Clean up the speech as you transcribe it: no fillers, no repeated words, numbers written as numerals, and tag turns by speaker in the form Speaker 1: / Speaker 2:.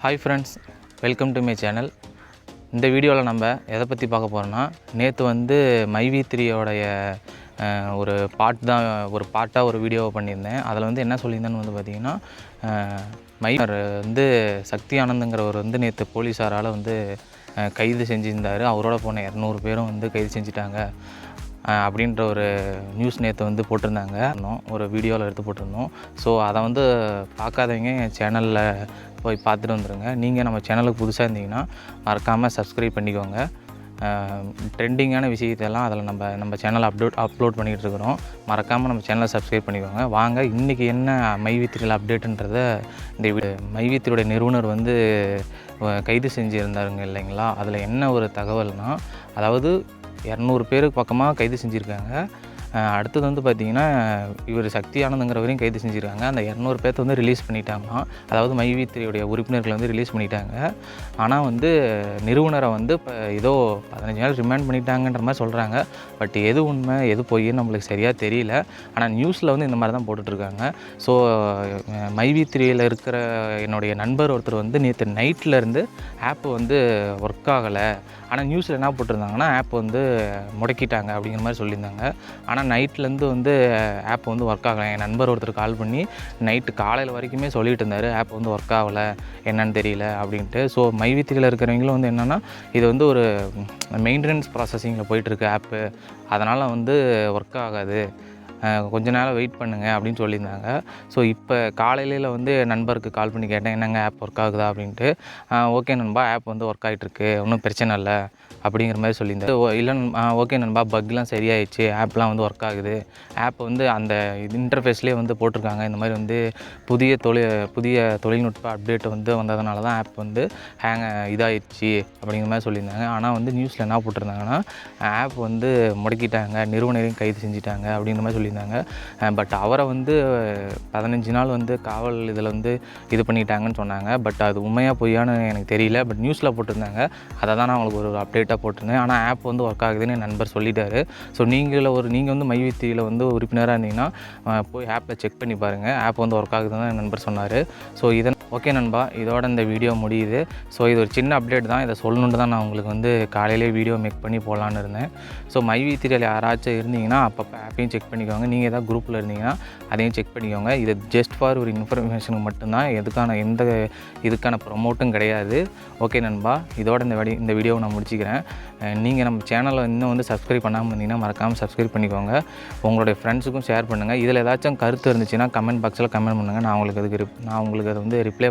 Speaker 1: Hi friends, welcome to my channel. இந்த வீடியோவில் நம்ம எதை பற்றி பார்க்க போகிறோன்னா, நேற்று வந்து மைவி3யோடைய ஒரு பாட்டாக ஒரு வீடியோவை பண்ணியிருந்தேன். அதில் வந்து என்ன சொல்லியிருந்தேன்னு வந்து பார்த்திங்கன்னா, மைனர் வந்து சக்தி ஆனந்துங்கிறவர் வந்து நேற்று போலீஸாரால் வந்து கைது செஞ்சுருந்தார். அவரோட போன 200 பேரும் வந்து கைது செஞ்சுட்டாங்க அப்படின்ற ஒரு நியூஸ் நேற்று வந்து போட்டிருந்தாங்க. ஒரு வீடியோவில் எடுத்து போட்டிருந்தோம். ஸோ அதை வந்து பார்க்காதவங்க என் சேனலில் போய் பார்த்துட்டு வந்துடுங்க. நீங்கள் நம்ம சேனலுக்கு புதுசாக இருந்தீங்கன்னா மறக்காமல் சப்ஸ்கிரைப் பண்ணிக்கோங்க. ட்ரெண்டிங்கான விஷயத்தெல்லாம் அதில் நம்ம சேனலை அப்லோட் பண்ணிகிட்டு இருக்கிறோம். மறக்காமல் நம்ம சேனலை சப்ஸ்கிரைப் பண்ணிக்கோங்க. வாங்க இன்றைக்கி என்ன மைவி3யில் அப்டேட்டுன்றதை இந்த மைவி3யோட நிறுவனர் வந்து கைது செஞ்சுருந்தாருங்க இல்லைங்களா. அதில் என்ன ஒரு தகவல்னால், அதாவது 200 பேருக்கு பக்கமாக கைது செஞ்சுருக்காங்க. அடுத்தது வந்து பார்த்திங்கன்னா, இவர் சக்தி ஆனந்துங்கிறவரையும் கைது செஞ்சுருக்காங்க. அந்த 200 பேர்த்த வந்து ரிலீஸ் பண்ணிட்டாங்களாம். அதாவது மைவி3யோடைய உறுப்பினர்களை வந்து ரிலீஸ் பண்ணிட்டாங்க. ஆனால் வந்து நிறுவனரை வந்து இப்போ ஏதோ 15 நாள் ரிமாண்ட் பண்ணிட்டாங்கன்ற மாதிரி சொல்கிறாங்க. பட் எது உண்மை எது பொய்ன்னு நம்மளுக்கு சரியாக தெரியல. ஆனால் நியூஸில் வந்து இந்த மாதிரி தான் போட்டுட்ருக்காங்க. ஸோ மைவி3யில் இருக்கிற என்னுடைய நண்பர் ஒருத்தர் வந்து நேற்று நைட்லேருந்து ஆப்பு வந்து ஒர்க் ஆகலை. ஆனால் நியூஸில் என்ன போட்டிருந்தாங்கன்னா, ஆப் வந்து முடக்கிட்டாங்க அப்படிங்கிற மாதிரி சொல்லியிருந்தாங்க. ஆனால் நைட்லேருந்து வந்து ஆப் வந்து ஒர்க் ஆகலை. என் நண்பர் ஒருத்தர் கால் பண்ணி நைட்டு காலையில் வரைக்குமே சொல்லிகிட்டு இருந்தார், ஆப் வந்து ஒர்க் ஆகலை, என்னன்னு தெரியல அப்படின்ட்டு. ஸோ மைவி3யில் இருக்கிறவங்களும் வந்து என்னென்னா, இது வந்து ஒரு மெயின்டெனன்ஸ் ப்ராசஸிங்கில் போயிட்டுருக்கு ஆப்பு, அதனால் வந்து ஒர்க் ஆகாது, கொஞ்ச நேரம் வெயிட் பண்ணுங்கள் அப்படின்னு சொல்லியிருந்தாங்க. ஸோ இப்போ காலையில் வந்து நண்பருக்கு கால் பண்ணி கேட்டேன், என்னங்க ஆப் ஒர்க் ஆகுதா அப்படின்ட்டு. ஓகே நண்பா, ஆப் வந்து ஒர்க் ஆகிட்டுருக்கு, ஒன்றும் பிரச்சனை இல்லை அப்படிங்கிற மாதிரி சொல்லியிருந்தார். இல்லை ஓகே நண்பா, பக்லாம் சரியாயிடுச்சு, ஆப்லாம் வந்து ஒர்க் ஆகுது. ஆப் வந்து அந்த இன்டர்ஃபேஸ்லேயே வந்து போட்டிருக்காங்க, இந்த மாதிரி வந்து புதிய தொழில்நுட்ப அப்டேட் வந்து வந்ததுனால தான் ஆப் வந்து இதாகிடுச்சு அப்படிங்கிற மாதிரி சொல்லியிருந்தாங்க. ஆனால் வந்து நியூஸில் என்ன போட்டிருந்தாங்கன்னா, ஆப் வந்து முடக்கிட்டாங்க, நிறுவனரையும் கைது செஞ்சுட்டாங்க அப்படிங்கிற மாதிரி சொல்லியிருந்தாங்க. பட் அவரை வந்து 15 நாள் வந்து காவல் இதில் வந்து இது பண்ணிட்டாங்கன்னு சொன்னாங்க. பட் அது உண்மையாக பொய்யான்னு எனக்கு தெரியல. பட் நியூஸில் போட்டிருந்தாங்க, அதை தான் நான் அவங்களுக்கு ஒரு அப்டேட்டாக போட்டிருந்தேன். ஆனால் ஆப் வந்து ஒர்க் ஆகுதுன்னு என் நண்பர் சொல்லிட்டாரு. ஸோ நீங்கள் வந்து மைவி3யில் வந்து உறுப்பினராக இருந்தீங்கன்னா போய் ஆப்பில் செக் பண்ணி பாருங்கள், ஆப் வந்து ஒர்க் ஆகுதுன்னு என் நண்பர் சொன்னார். ஸோ ஓகே நண்பா, இதோட இந்த வீடியோ முடியுது. ஸோ இது ஒரு சின்ன அப்டேட் தான், இதை சொல்லணுன்னு தான் நான் உங்களுக்கு வந்து காலையிலே வீடியோ மேக் பண்ணி போகலான்னு இருந்தேன். ஸோ மைவி3யில் யாராச்சும் இருந்தீங்கன்னா அப்பப்போ ஆப்பையும் செக் பண்ணிக்கோங்க. நீங்கள் ஏதாவது குரூப்பில் இருந்தீங்கன்னா அதையும் செக் பண்ணிக்கோங்க. இது ஜஸ்ட் ஃபார் ஒரு இன்ஃபர்மேஷனுக்கு மட்டும்தான், இதுக்கான ப்ரொமோட்டும் கிடையாது. ஓகே நண்பா, இதோட இந்த வீடியோவை நான் முடிச்சுக்கிறேன். நீங்கள் நம்ம சேனலை இன்னும் வந்து சப்ஸ்கிரைப் பண்ணாமல் இருந்தீங்கன்னா மறக்காமல் சப்ஸ்கிரைப் பண்ணிக்கோங்க. உங்களுடைய ஃப்ரெண்ட்ஸுக்கும் ஷேர் பண்ணுங்கள். இதில் ஏதாச்சும் கருத்து இருந்துச்சுன்னா கமெண்ட் பாக்ஸில் கமெண்ட் பண்ணுங்கள். நான் உங்களுக்கு அதை வந்து ரிப்ளை